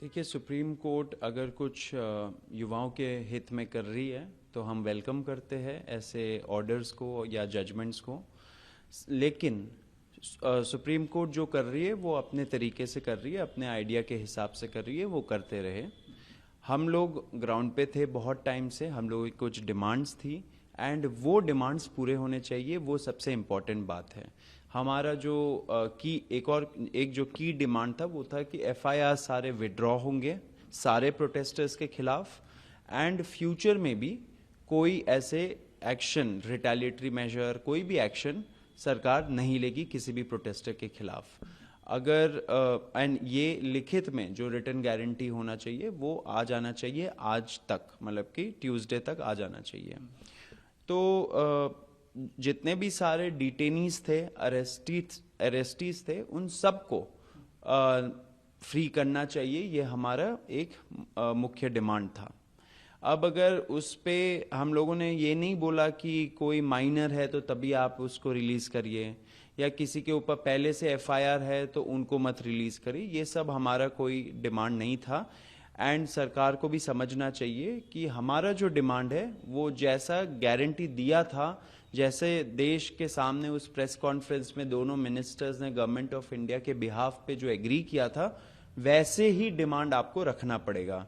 देखिए, supreme court अगर कुछ युवाओं के हित में कर रही है तो हम वेलकम करते हैं ऐसे ऑर्डर्स को या जजमेंट्स को। लेकिन सुप्रीम कोर्ट जो कर रही है वो अपने तरीके से कर रही है, अपने आइडिया के हिसाब से कर रही है, वो करते रहे। हम लोग ग्राउंड पे थे बहुत टाइम से, हम लोगों की कुछ डिमांड्स थी एंड वो डिमांड्स पूरे होने चाहिए, वो सबसे इम्पॉर्टेंट बात है। हमारा जो एक जो की डिमांड था वो था कि एफआईआर सारे विड्रॉ होंगे सारे प्रोटेस्टर्स के खिलाफ, एंड फ्यूचर में भी कोई ऐसे एक्शन, रिटेलिएटरी मेजर, कोई भी एक्शन सरकार नहीं लेगी किसी भी प्रोटेस्टर के खिलाफ। अगर एंड ये लिखित में जो रिटर्न गारंटी होना चाहिए वो आ जाना चाहिए आज तक, मतलब कि ट्यूसडे तक आ जाना चाहिए। तो जितने भी सारे डिटेनीज थे, अरेस्टीज थे, उन सबको फ्री करना चाहिए, ये हमारा एक मुख्य डिमांड था। अब अगर उस पे हम लोगों ने ये नहीं बोला कि कोई माइनर है तो तभी आप उसको रिलीज करिए, या किसी के ऊपर पहले से एफआईआर है तो उनको मत रिलीज करिए, ये सब हमारा कोई डिमांड नहीं था। एंड सरकार को भी समझना चाहिए कि हमारा जो डिमांड है वो जैसा गारंटी दिया था, जैसे देश के सामने उस प्रेस कॉन्फ्रेंस में दोनों मिनिस्टर्स ने गवर्नमेंट ऑफ इंडिया के बिहाफ पे जो एग्री किया था, वैसे ही डिमांड आपको रखना पड़ेगा।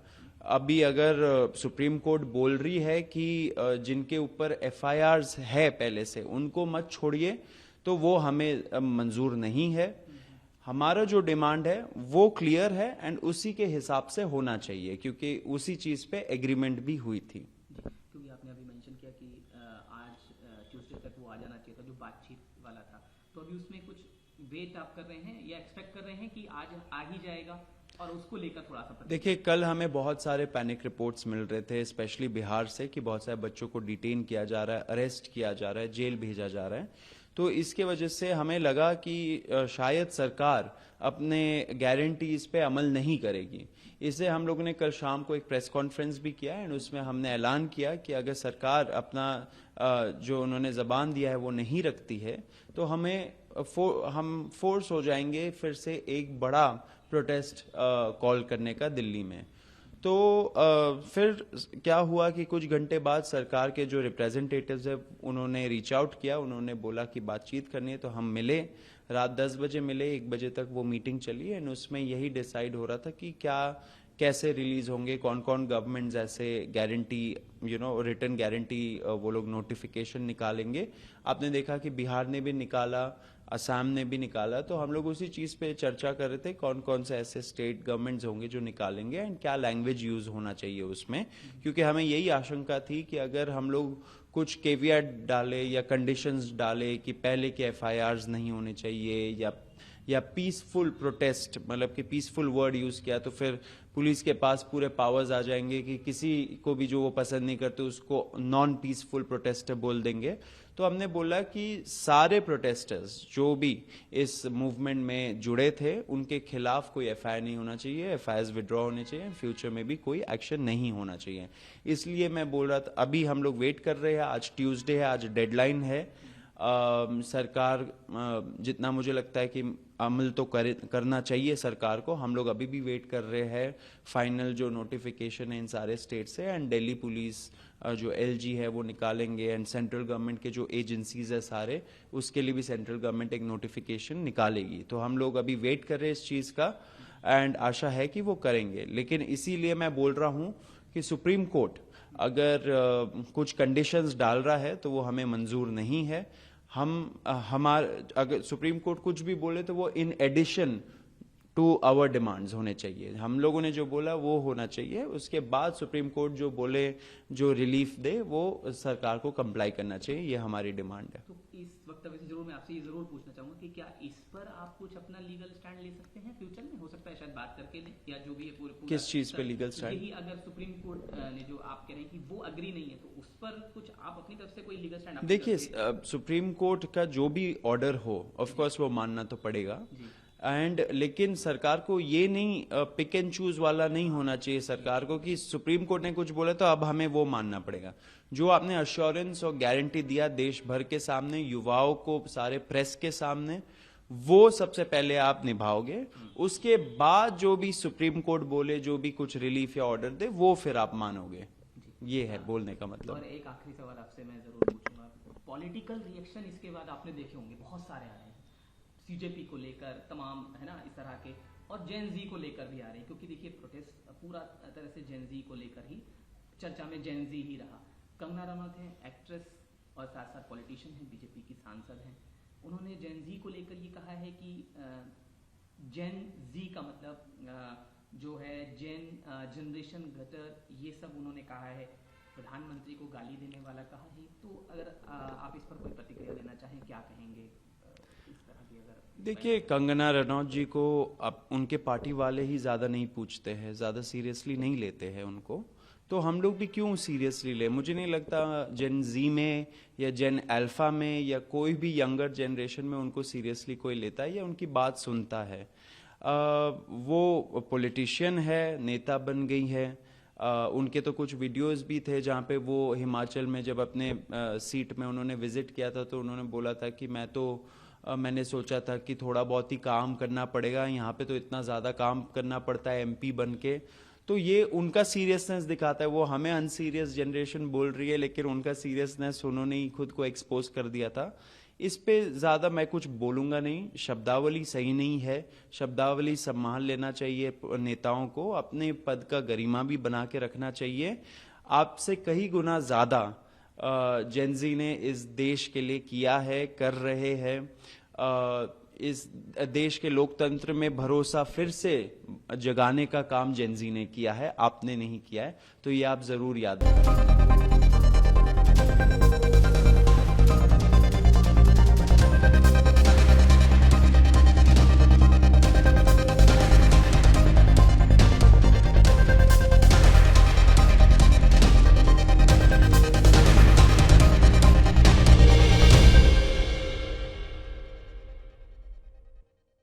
अभी अगर सुप्रीम कोर्ट बोल रही है कि जिनके ऊपर एफआईआर्स है पहले से उनको मत छोड़िए, तो वो हमें मंजूर नहीं है। हमारा जो डिमांड है वो क्लियर है एंड उसी के हिसाब से होना चाहिए, क्योंकि उसी चीज पे एग्रीमेंट भी हुई थी। क्योंकि आपने अभी मेंशन किया कि आज ट्यूसडे तक वो आ जाना चाहिए था, जो बातचीत वाला था, तो अभी उसमें कुछ वेट आप कर रहे हैं या एक्सपेक्ट कर रहे हैं कि आज आ ही जाएगा, और उसको लेकर थोड़ा सा देखिए, कल हमें बहुत सारे पैनिक रिपोर्ट्स मिल रहे थे, स्पेशली बिहार से, कि बहुत सारे बच्चों को डिटेन किया जा रहा है, अरेस्ट किया जा रहा है, जेल भेजा जा रहा है। तो इसके वजह से हमें लगा कि शायद सरकार अपने गारंटीज पे अमल नहीं करेगी। इससे हम लोगों ने कल शाम को एक प्रेस कॉन्फ्रेंस भी किया एंड उसमें हमने ऐलान किया कि अगर सरकार अपना जो उन्होंने जबान दिया है वो नहीं रखती है तो हम फोर्स हो जाएंगे फिर से एक बड़ा प्रोटेस्ट कॉल करने का दिल्ली में। तो फिर क्या हुआ कि कुछ घंटे बाद सरकार के जो रिप्रेजेंटेटिव्स है उन्होंने रीच आउट किया, उन्होंने बोला कि बातचीत करनी है, तो हम मिले, रात 10 बजे मिले, 1 बजे तक वो मीटिंग चली एंड उसमें यही डिसाइड हो रहा था कि क्या कैसे रिलीज होंगे, कौन कौन गवर्नमेंट्स ऐसे गारंटी रिटर्न गारंटी वो लोग नोटिफिकेशन निकालेंगे। आपने देखा कि बिहार ने भी निकाला, असम ने भी निकाला, तो हम लोग उसी चीज पे चर्चा कर रहे थे कौन कौन से ऐसे स्टेट गवर्नमेंट्स होंगे जो निकालेंगे एंड क्या लैंग्वेज यूज होना चाहिए उसमें, क्योंकि हमें यही आशंका थी कि अगर हम लोग कुछ केवियट डाले या कंडीशंस डाले कि पहले के एफआईआर्स नहीं होने चाहिए या पीसफुल प्रोटेस्ट, मतलब कि पीसफुल वर्ड यूज किया, तो फिर पुलिस के पास पूरे पावर्स आ जाएंगे कि किसी को भी जो वो पसंद नहीं करते उसको नॉन पीसफुल प्रोटेस्टर बोल देंगे। तो हमने बोला कि सारे प्रोटेस्टर्स जो भी इस मूवमेंट में जुड़े थे उनके खिलाफ कोई एफआईआर नहीं होना चाहिए, एफआईआर विड्रॉ होने चाहिए, फ्यूचर में भी कोई एक्शन नहीं होना चाहिए। इसलिए मैं बोल रहा था, अभी हम लोग वेट कर रहे हैं, आज ट्यूसडे है, आज डेडलाइन है। सरकार जितना मुझे लगता है कि अमल तो करना चाहिए सरकार को, हम लोग अभी भी वेट कर रहे हैं फाइनल जो नोटिफिकेशन है इन सारे स्टेट से, एंड दिल्ली पुलिस जो एलजी है वो निकालेंगे एंड सेंट्रल गवर्नमेंट के जो एजेंसीज है सारे, उसके लिए भी सेंट्रल गवर्नमेंट एक नोटिफिकेशन निकालेगी। तो हम लोग अभी वेट कर रहे हैं इस चीज का एंड आशा है कि वो करेंगे। लेकिन इसीलिए मैं बोल रहा हूं कि सुप्रीम कोर्ट अगर कुछ कंडीशंस डाल रहा है तो वो हमें मंजूर नहीं है। अगर सुप्रीम कोर्ट कुछ भी बोले तो वो in addition to our demands होने चाहिए, हम लोगों ने जो बोला वो होना चाहिए, उसके बाद सुप्रीम कोर्ट जो बोले, जो रिलीफ दे, वो सरकार को कंप्लाई करना चाहिए, ये हमारी डिमांड है। तो इस वक्तव्य से जरूर मैं आपसे ये जरूर पूछना चाहूंगा कि क्या इस पर आप कुछ अपना लीगल स्टैंड ले सकते हैं फ्यूचर में? हो सकता है शायद बात करके ले, या जो भी है पूरे किस चीज पे लीगल स्टैंड? यही अगर सुप्रीम कोर्ट ने जो आप कह रहे हैं कि वो अग्री नहीं है तो उस पर कुछ आप अपनी तरफ से कोई लीगल स्टैंड? देखिए, सुप्रीम कोर्ट का जो भी ऑर्डर हो ऑफ कोर्स वो मानना तो पड़ेगा, लेकिन सरकार को ये नहीं पिक एंड चूज वाला नहीं होना चाहिए सरकार को कि सुप्रीम कोर्ट ने कुछ बोला तो अब हमें वो मानना पड़ेगा। जो आपने अश्योरेंस और गारंटी दिया देश भर के सामने, युवाओं को, सारे प्रेस के सामने, वो सबसे पहले आप निभाओगे, उसके बाद जो भी सुप्रीम कोर्ट बोले, जो भी कुछ रिलीफ या ऑर्डर दे, वो फिर आप मानोगे। ये है बोलने का मतलब। और एक आखिरी सवाल आपसे मैं जरूर पूछूंगा, पॉलिटिकल रिएक्शन इसके बाद आपने देखे होंगे बहुत सारे आ रहे हैं, सीजेपी को लेकर तमाम, है ना, इस तरह के, और जेन जी को लेकर भी आ रहे हैं, क्योंकि देखिए प्रोटेस्ट पूरा तरह से जेन जी को लेकर ही चर्चा में जेन जी ही रहा। कंगना रनौत है एक्ट्रेस और साथ साथ पॉलिटिशियन है, बीजेपी की सांसद हैं, उन्होंने जेन जी को लेकर ये कहा है कि जेन जी का मतलब जो है जेन जनरेशन गटर, ये सब उन्होंने कहा है, प्रधानमंत्री को गाली देने वाला कहा है। तो अगर आप इस पर कोई प्रतिक्रिया देना चाहें, क्या कहेंगे इस तरह की? अगर देखिए, कंगना रनौत जी को अब उनके पार्टी वाले ही ज्यादा नहीं पूछते हैं, ज्यादा सीरियसली नहीं लेते हैं उनको, तो हम लोग भी क्यों सीरियसली ले? मुझे नहीं लगता जेन जी में या जेन अल्फा में या कोई भी यंगर जनरेशन में उनको सीरियसली कोई लेता है या उनकी बात सुनता है। वो पॉलिटिशियन है, नेता बन गई है। उनके तो कुछ वीडियोस भी थे जहाँ पे वो हिमाचल में जब अपने सीट में उन्होंने विजिट किया था, तो उन्होंने बोला था कि मैंने सोचा था कि थोड़ा बहुत ही काम करना पड़ेगा, यहाँ पे तो इतना ज़्यादा काम करना पड़ता है एमपी बन के। तो ये उनका सीरियसनेस दिखाता है। वो हमें अनसीरियस जनरेशन बोल रही है, लेकिन उनका सीरियसनेस उन्होंने ही खुद को एक्सपोज कर दिया था। इस पे ज़्यादा मैं कुछ बोलूँगा नहीं। शब्दावली सही नहीं है, शब्दावली संभाल लेना चाहिए नेताओं को, अपने पद का गरिमा भी बना के रखना चाहिए। आपसे कई गुना ज़्यादा जेनजी ने इस देश के लिए किया है, कर रहे हैं। इस देश के लोकतंत्र में भरोसा फिर से जगाने का काम जेनजी ने किया है, आपने नहीं किया है, तो ये आप जरूर याद रखें।